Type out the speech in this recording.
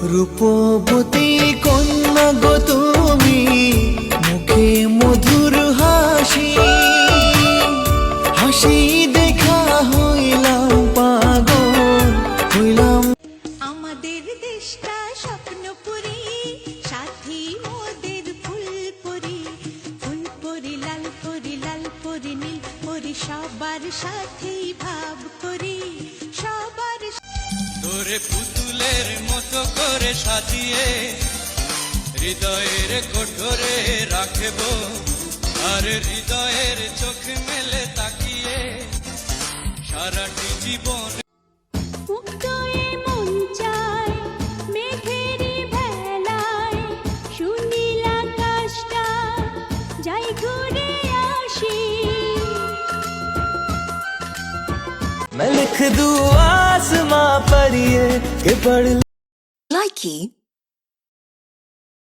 রূপবতী কন্যা গো তুমি, মুখে মধুর হাসি, হাসি দেখা হইলাম পাগল, হইলাম। আমাদের দেশটা স্বপ্নপুরী, সাথী মোদের ফুলপুরি, ফুলপুরি লাল পরি, লাল পরি নীল পরি, সবার সাথেই ভাব করি, সবার। তোরে পুতুলের মতো করে সাজিয়ে হৃদয়ের কোঠরে রাখব, আর হৃদয়ের চোখ মেলে তাকিয়ে সারাটি জীবন। মুক্ত এ মন চায় মেঘেরি ভেলায়, সুনীল আকাশটা যাই ঘুরে আসি। मैं लिख दूं आसमां पर ये कि पढ़ Likey